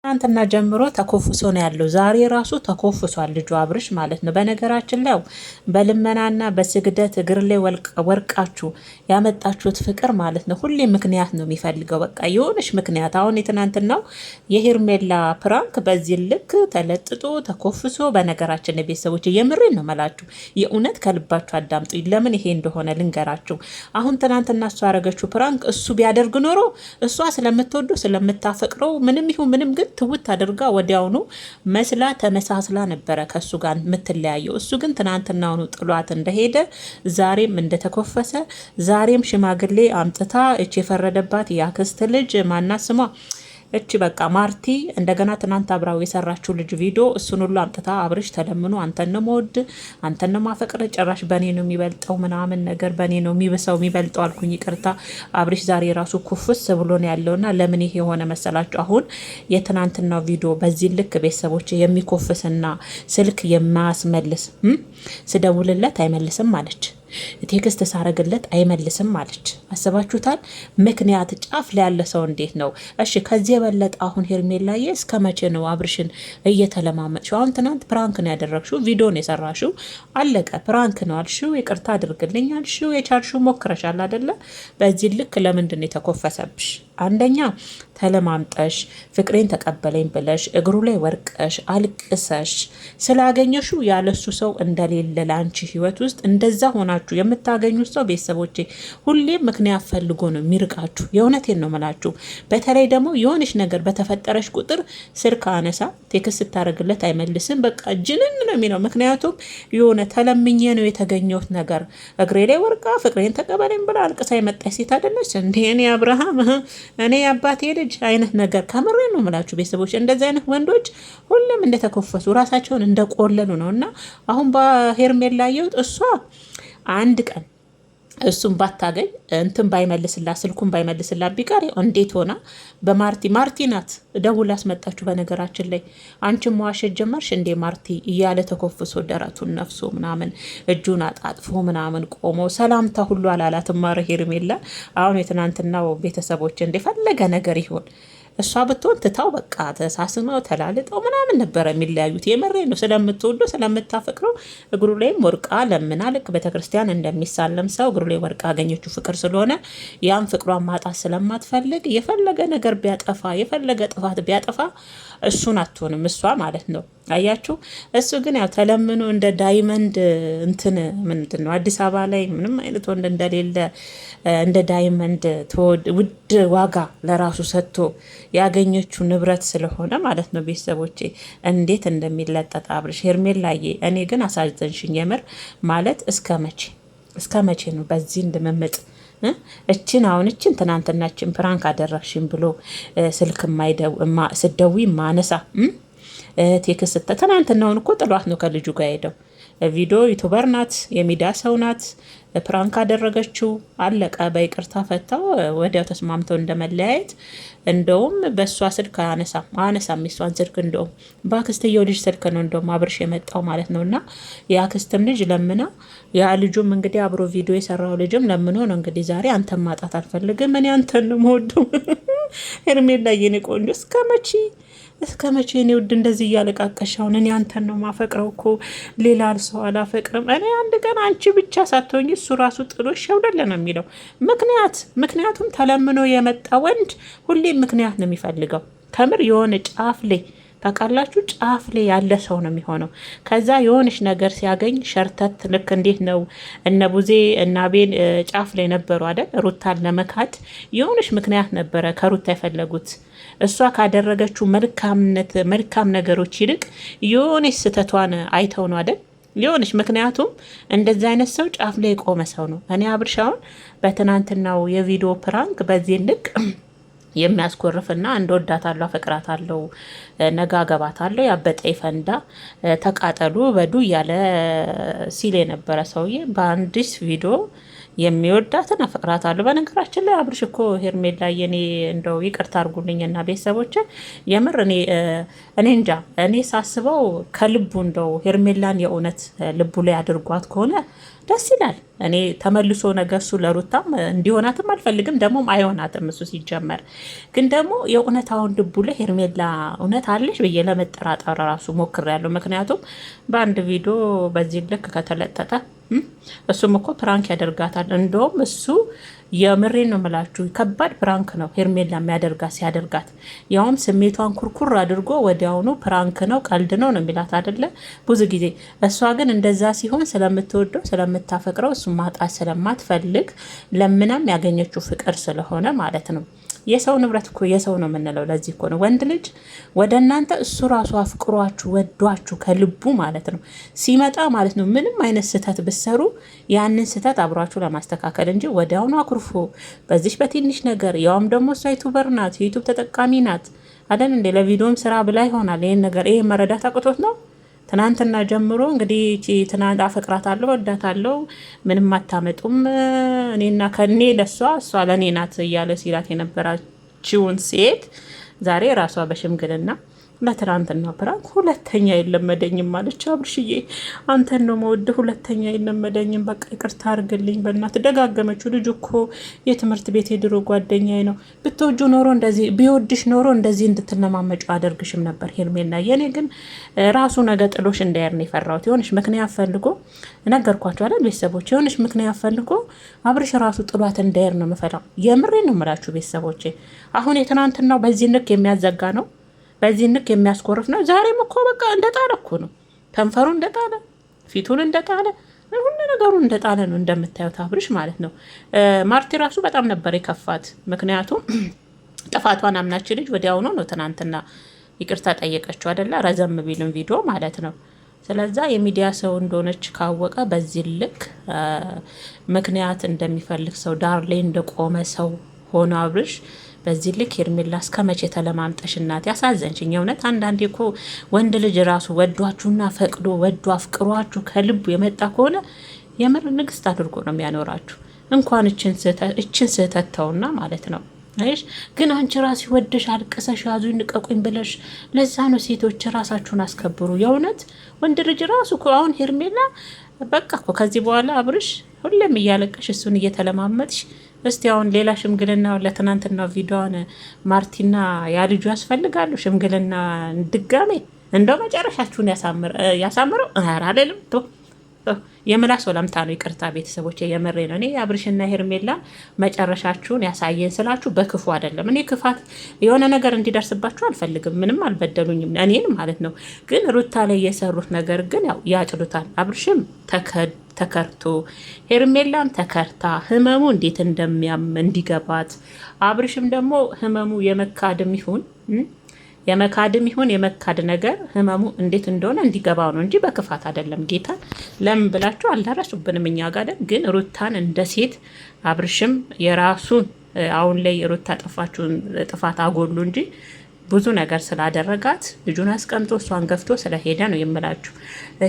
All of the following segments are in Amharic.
ትናንትና ጀምሮ ተኮፍሶ ነው ያለው። ዛሬ ራሱ ተኮፍሷል ልጁ አብርሽ ማለት ነው። በነገራችን ላይ በልመናና በስግደት እግር ላይ ወርቃችሁ ያመጣችሁት ፍቅር ማለት ነው ሁሌ ምክንያት ነው የሚፈልገው። በቃ የሆነች ምክንያት። አሁን የትናንትናው የሄርሜላ ፕራንክ በዚህ ልክ ተለጥጦ ተኮፍሶ፣ በነገራችን ቤተሰቦች የምሬን ነው መላችሁ፣ የእውነት ከልባችሁ አዳምጡ። ለምን ይሄ እንደሆነ ልንገራችሁ። አሁን ትናንትና እሱ ያደረገችው ፕራንክ እሱ ቢያደርግ ኖሮ እሷ ስለምትወዱ ስለምታፈቅረው ምንም ይሁን ምንም ግን ትውት አድርጋ ወዲያውኑ መስላ ተመሳስላ ነበረ ከሱ ጋር የምትለያየው። እሱ ግን ትናንትናውኑ ጥሏት እንደሄደ ዛሬም እንደተኮፈሰ፣ ዛሬም ሽማግሌ አምጥታ እች የፈረደባት የአክስት ልጅ ማናት ስሟ እቺ በቃ ማርቲ እንደገና ትናንት አብራው የሰራችው ልጅ ቪዲዮ እሱን ሁሉ አምጥታ አብርሽ ተለምኖ አንተን ነው መወድ አንተን ነው ማፈቅር ጭራሽ በኔ ነው የሚበልጠው ምናምን ነገር በኔ ነው የሚብሰው የሚበልጠው አልኩኝ። ይቅርታ አብርሽ ዛሬ ራሱ ኩፍስ ብሎ ነው ያለውና ለምን ይሄ የሆነ መሰላችሁ? አሁን የትናንትናው ቪዲዮ በዚህ ልክ ቤተሰቦች የሚኮፍስና ስልክ የማያስመልስ ስደውልለት አይመልስም አለች። ቴክስት ሳረግለት አይመልስም አለች። አስባችሁታል? ምክንያት ጫፍ ላይ ያለ ሰው እንዴት ነው? እሺ ከዚህ የበለጠ አሁን ሄርሜላዬ እስከ መቼ ነው አብርሽን እየተለማመጥሽው? አሁን ትናንት ፕራንክ ነው ያደረግሽው፣ ቪዲዮ ነው የሰራሽው፣ አለቀ። ፕራንክ ነው አልሽው፣ ይቅርታ አድርግልኝ አልሽው፣ የቻልሽው ሞክረሻል አይደለ? በዚህ ልክ ለምንድን ነው የተኮፈሰብሽ? አንደኛ ተለማምጠሽ ፍቅሬን ተቀበለኝ ብለሽ እግሩ ላይ ወርቀሽ አልቅሰሽ ስላገኘሽው ያለሱ ሰው እንደሌለ ለአንቺ ህይወት ውስጥ እንደዛ ሆናችሁ የምታገኙት ሰው ቤተሰቦቼ ሁሌም ምክንያት ፈልጎ ነው የሚርቃችሁ። የእውነቴን ነው ምላችሁ። በተለይ ደግሞ የሆነች ነገር በተፈጠረች ቁጥር ስልክ አነሳ ቴክስት ስታደርግለት አይመልስም። በቃ ጅንን ነው የሚለው። ምክንያቱም የሆነ ተለምኜ ነው የተገኘሁት ነገር እግሬ ላይ ወርቃ ፍቅሬን ተቀበለኝ ብላ አልቅሳ የመጣች ሴት አይደለች እንዴ? እኔ አብርሃም እኔ አባቴ ልጅ አይነት ነገር ከምሬ ነው የምላችሁ ቤተሰቦች። እንደዚህ አይነት ወንዶች ሁሉም እንደተኮፈሱ ራሳቸውን እንደቆለሉ ነው። እና አሁን በሄርሜላ ያየሁት እሷ አንድ ቀን እሱም ባታገኝ እንትን ባይመልስላት ስልኩን ባይመልስላት ቢቀር እንዴት ሆና ማርቲ ናት ደውላ አስመጣችሁ። በነገራችን ላይ አንቺም መዋሸት ጀመርሽ እንዴ ማርቲ እያለ ተኮፍሶ ደረቱን ነፍሶ ምናምን እጁን አጣጥፎ ምናምን ቆሞ ሰላምታ ሁሉ አላላትም። ማረ ሄርሜላ አሁን የትናንትናው ቤተሰቦች እንደፈለገ ነገር ይሆን እሷ ብትሆን ትታው በቃ ተሳስመው ተላልጠው ምናምን ነበረ የሚለያዩት። የመሬ ነው ስለምትወዱ ስለምታፈቅረው እግሩ ላይም ወርቃ ለምና ልክ ቤተክርስቲያን እንደሚሳለም ሰው እግሩ ላይ ወርቃ አገኘችው። ፍቅር ስለሆነ ያን ፍቅሯን ማጣት ስለማትፈልግ የፈለገ ነገር ቢያጠፋ የፈለገ ጥፋት ቢያጠፋ እሱን አትሆንም እሷ ማለት ነው። አያችሁ። እሱ ግን ያው ተለምኖ እንደ ዳይመንድ እንትን ምንድን ነው አዲስ አበባ ላይ ምንም አይነት ወንድ እንደሌለ እንደ ዳይመንድ ውድ ዋጋ ለራሱ ሰጥቶ ያገኘችው ንብረት ስለሆነ ማለት ነው። ቤተሰቦቼ እንዴት እንደሚለጠጥ አብርሽ ሄርሜላዬ፣ እኔ ግን አሳዘንሽኝ የምር ማለት እስከ መቼ ነው በዚህ እንድመምጥ እችን ትናንትናችን ፕራንክ አደረግሽን ብሎ ስልክ ስደዊ ማነሳ ቴክስት ትናንትናውን እኮ ጥሏት ነው ከልጁ ጋር ሄደው። ቪዲዮ ዩቱበር ናት፣ የሚዲያ ሰው ናት። ፕራንክ አደረገችው፣ አለቀ። በይቅርታ ፈታው፣ ወዲያው ተስማምተው እንደመለያየት። እንደውም በእሷ ስልክ አነሳም የሷን ስልክ እንደውም በአክስትየው ልጅ ስልክ ነው እንደውም አብርሽ የመጣው ማለት ነው። እና የአክስትም ልጅ ለምና ያ ልጁም እንግዲህ አብሮ ቪዲዮ የሰራው ልጅም ለምኖ ነው እንግዲህ ዛሬ አንተን ማጣት አልፈልግም እኔ አንተን ነው የምወደው ሄርሜላ የኔ ቆንጆ እስከ መቼ እኔ ውድ እንደዚህ እያለቃቀሻውን እኔ አንተን ነው ማፈቅረው እኮ ሌላ ሰው አላፈቅርም። እኔ አንድ ቀን አንቺ ብቻ ሳትሆኝ እሱ ራሱ ጥሎሽ ሸውደለ ነው የሚለው። ምክንያቱም ተለምኖ የመጣ ወንድ ሁሌም ምክንያት ነው የሚፈልገው። ከምር የሆነ ጫፍ ላይ ታውቃላችሁ፣ ጫፍ ላይ ያለ ሰው ነው የሚሆነው። ከዛ የሆነች ነገር ሲያገኝ ሸርተት ልክ እንዴት ነው እነ ቡዜ እና ቤን ጫፍ ላይ ነበሩ አይደል? ሩታን ለመካድ የሆነች ምክንያት ነበረ ከሩታ የፈለጉት። እሷ ካደረገችው መልካም ነገሮች ይልቅ የሆነች ስህተቷን አይተው ነው አይደል? የሆነች ምክንያቱም እንደዚህ አይነት ሰው ጫፍ ላይ የቆመ ሰው ነው። እኔ አብርሻውን በትናንትናው የቪዲዮ ፕራንክ በዚህ ልቅ የሚያስኮርፍና እንደወዳታለሁ አፈቅራታለሁ ነገ አገባታለሁ ያበጠ ይፈንዳ ተቃጠሉ በዱ እያለ ሲል የነበረ ሰውዬ በአንዲስ ቪዲዮ የሚወዳትን አፈቅራታለሁ። በነገራችን ላይ አብርሽ እኮ ሄርሜላ የኔ እንደው ይቅርታ አድርጉልኝና ቤተሰቦች የምር እኔ እንጃ እኔ ሳስበው ከልቡ እንደው ሄርሜላን የእውነት ልቡ ላይ አድርጓት ከሆነ ደስ ይላል። እኔ ተመልሶ ነገር እሱ ለሩታም እንዲሆናትም አልፈልግም፣ ደግሞም አይሆናትም። እሱ ሲጀመር ግን ደግሞ የእውነት አሁን ልቡ ላይ ሄርሜላ እውነት አለሽ ብዬ ለመጠራጠር ራሱ ሞክሬያለሁ። ምክንያቱም በአንድ ቪዲዮ በዚህ ልክ ከተለጠጠ እሱም እኮ ፕራንክ ያደርጋታል። እንደውም እሱ የምሬን ነው የምላችሁ ከባድ ፕራንክ ነው ሄርሜላ የሚያደርጋት ሲያደርጋት፣ ያውም ስሜቷን ኩርኩር አድርጎ ወዲያውኑ ፕራንክ ነው ቀልድ ነው የሚላት አይደለ ብዙ ጊዜ። እሷ ግን እንደዛ ሲሆን ስለምትወደው ስለምታፈቅረው እሱ ማጣት ስለማትፈልግ ለምናም ያገኘችው ፍቅር ስለሆነ ማለት ነው። የሰው ንብረት እኮ የሰው ነው የምንለው ለዚህ እኮ ነው። ወንድ ልጅ ወደ እናንተ እሱ ራሱ አፍቅሯችሁ ወዷችሁ ከልቡ ማለት ነው ሲመጣ ማለት ነው ምንም አይነት ስህተት ብሰሩ ያንን ስህተት አብሯችሁ ለማስተካከል እንጂ ወዲያውኑ አኩርፎ በዚች በትንሽ ነገር ያውም ደግሞ እሷ ዩቱበር ናት፣ የዩቱብ ተጠቃሚ ናት አይደል እንዴ? ለቪዲዮም ስራ ብላ ይሆናል ይሄን ነገር ይሄ መረዳት አቅቶት ነው። ትናንትና ጀምሮ እንግዲህ ትናንት አፈቅራታለሁ ወዳታለሁ ምንም አታመጡም እኔና ከኔ ለሷ እሷ ለኔ ናት እያለ ሲላት የነበራችውን ሴት ዛሬ ራሷ በሽምግልና ለትናንትና ፕራንክ ሁለተኛ የለመደኝም ማለች። አብርሽዬ አንተን ነው መወድ ሁለተኛ የለመደኝም በቃ ይቅርታ አድርግልኝ በእናት ደጋገመችው። ልጅ እኮ የትምህርት ቤት የድሮ ጓደኛዬ ነው። ብትወጁ ኖሮ እንደዚህ ቢወድሽ ኖሮ እንደዚህ እንድትለማመጩ አደርግሽም ነበር ሄርሜላ። የኔ ግን ራሱ ነገ ጥሎሽ እንዳያር ነው የፈራሁት። የሆነሽ ምክንያት ፈልጎ ነገርኳቸው አይደል ቤተሰቦች፣ የሆነሽ ምክንያት ፈልጎ አብርሽ ራሱ ጥሏት እንዳያር ነው የምፈራው። የምሬ ነው የምላችሁ ቤተሰቦቼ። አሁን የትናንትናው በዚህ ንክ የሚያዘጋ ነው በዚህ ንክ የሚያስኮርፍ ነው። ዛሬም እኮ በቃ እንደጣለ እኮ ነው። ከንፈሩ እንደጣለ፣ ፊቱን እንደጣለ፣ ሁሉ ነገሩ እንደጣለ ነው እንደምታዩት አብርሽ ማለት ነው። ማርቲ ራሱ በጣም ነበር የከፋት። ምክንያቱም ጥፋቷን አምናች ልጅ ወዲያውኑ ነው ትናንትና ይቅርታ ጠየቀችው አይደለ? ረዘም ቢልም ቪዲዮ ማለት ነው። ስለዛ የሚዲያ ሰው እንደሆነች ካወቀ በዚህ ልክ ምክንያት እንደሚፈልግ ሰው ዳር ላይ እንደቆመ ሰው ሆኖ አብርሽ በዚህ ልክ ሄርሜላ እስከ መቼ ተለማምጠሽ እናት ያሳዘንሽኝ። እውነት አንዳንዴ እኮ ወንድ ልጅ ራሱ ወዷችሁና ፈቅዶ ወዶ አፍቅሯችሁ ከልቡ የመጣ ከሆነ የምር ንግስት አድርጎ ነው የሚያኖራችሁ። እንኳን እችን ስህተት ተውና ማለት ነው። አይሽ ግን አንቺ ራሲ ወደሽ አልቀሰሽ ያዙኝ ንቀቁኝ ብለሽ ለዛ ነው ሴቶች ራሳችሁን አስከብሩ። የእውነት ወንድ ልጅ ራሱ እኮ አሁን ሄርሜላ በቃ እኮ ከዚህ በኋላ አብርሽ ሁሌም እያለቀሽ እሱን እየተለማመጥሽ እስቲ አሁን ሌላ ሽምግልና ለትናንትና ቪዲዮን ማርቲና ያ ልጁ ያስፈልጋሉ ሽምግልና ድጋሜ እንደው መጨረሻችሁን ያሳምረው። ኧረ አይደለም የምላስ ወላምታ ነው። ይቅርታ ቤተሰቦች የምሬ ነው። እኔ አብርሽና ሄርሜላ መጨረሻችሁን ያሳየን ስላችሁ በክፉ አይደለም። እኔ ክፋት የሆነ ነገር እንዲደርስባችሁ አልፈልግም። ምንም አልበደሉኝም እኔን ማለት ነው። ግን ሩታ ላይ የሰሩት ነገር ግን ያው ያጭሉታል። አብርሽም ተከርቶ ሄርሜላም ተከርታ ህመሙ እንዴት እንደሚያም እንዲገባት አብርሽም ደግሞ ህመሙ የመካድም ይሁን የመካድ ነገር ህመሙ እንዴት እንደሆነ እንዲገባው ነው እንጂ በክፋት አይደለም። ጌታን ለምን ብላችሁ አልደረሱብንም እኛ ጋር። ግን ሩታን እንደ ሴት አብርሽም የራሱን አሁን ላይ ሩታ ጠፋችሁን ጥፋት አጎሉ እንጂ ብዙ ነገር ስላደረጋት ልጁን አስቀምጦ እሷን ገፍቶ ስለሄደ ነው የምላችሁ።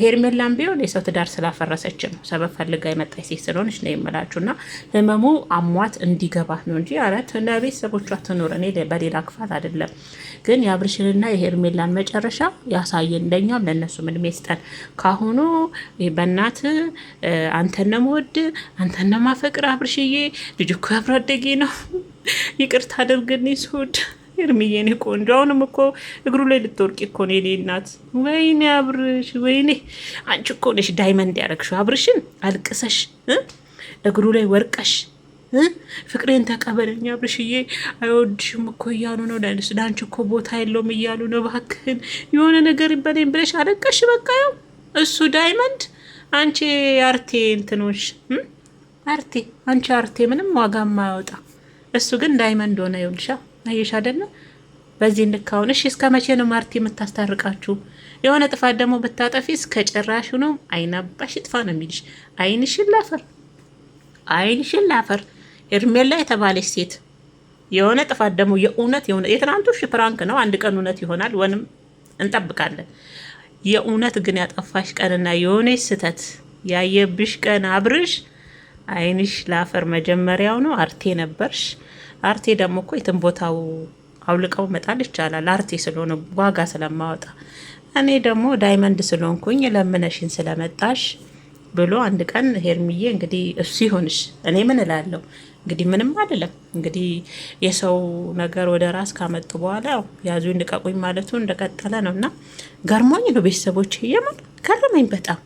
ሄርሜላም ቢሆን የሰው ትዳር ስላፈረሰች ነው ሰበብ ፈልጋ የመጣች ሴት ስለሆነች ነው የምላችሁ። እና ህመሙ አሟት እንዲገባት ነው እንጂ አረት ለቤተሰቦቿ ትኑር። እኔ በሌላ ክፋት አይደለም። ግን የአብርሽንና የሄርሜላን መጨረሻ ያሳየን። ለእኛም ለእነሱም እድሜ ይስጠን። ካሁኑ በእናት አንተን ነው የምወድ አንተን ነው የማፈቅር አብርሽዬ ልጅ እኮ አብሮ አደጌ ነው ይቅርታ አድርግልኝ ስውድ ሄርሜዬ እኔ ቆንጆ አሁንም እኮ እግሩ ላይ ልትወርቂ እኮ ነው የኔ እናት። ወይኔ አብርሽ ወይኔ አንቺ እኮ ነሽ ዳይመንድ ያደረግሽው አብርሽን አልቅሰሽ እግሩ ላይ ወርቀሽ ፍቅሬን ተቀበለኝ አብርሽዬ አይወድሽም እኮ እያሉ ነው ለአንቺ እኮ ቦታ የለውም እያሉ ነው እባክህን የሆነ ነገር ይበለኝ ብለሽ አለቀሽ። በቃ ያው እሱ ዳይመንድ አንቺ አርቴ እንትኖች አርቴ አንቺ አርቴ ምንም ዋጋ ማያወጣ እሱ ግን ዳይመንድ ሆነ። ይኸውልሻ አየሽ አይደለ? በዚህ እንካውን እሺ። እስከ መቼ ነው ማርቲ የምታስታርቃችሁ? የሆነ ጥፋት ደግሞ ብታጠፊ እስከ ጭራሽ ነው አይናባሽ ጥፋ ነው የሚልሽ። አይንሽን ላፈር ሄርሜላ የተባለች ሴት የሆነ ጥፋት ደግሞ የእውነት የትናንቱ ፕራንክ ነው። አንድ ቀን እውነት ይሆናል ወንም እንጠብቃለን። የእውነት ግን ያጠፋሽ ቀንና የሆነች ስህተት ያየብሽ ቀን አብርሽ አይንሽ ለአፈር መጀመሪያው ነው። አርቴ ነበርሽ። አርቴ ደግሞ እኮ የትም ቦታው አውልቀው መጣል ይቻላል። አርቴ ስለሆነ ዋጋ ስለማወጣ፣ እኔ ደግሞ ዳይመንድ ስለሆንኩኝ ለምነሽን ስለመጣሽ ብሎ አንድ ቀን ሄርሚዬ እንግዲህ እሱ ይሆንሽ። እኔ ምን እላለሁ እንግዲህ ምንም አይደለም። እንግዲህ የሰው ነገር ወደ ራስ ካመጡ በኋላ ያው ያዙ ልቀቁኝ ማለቱ እንደቀጠለ ነው እና ገርሞኝ ነው ቤተሰቦች፣ የምን ገረመኝ በጣም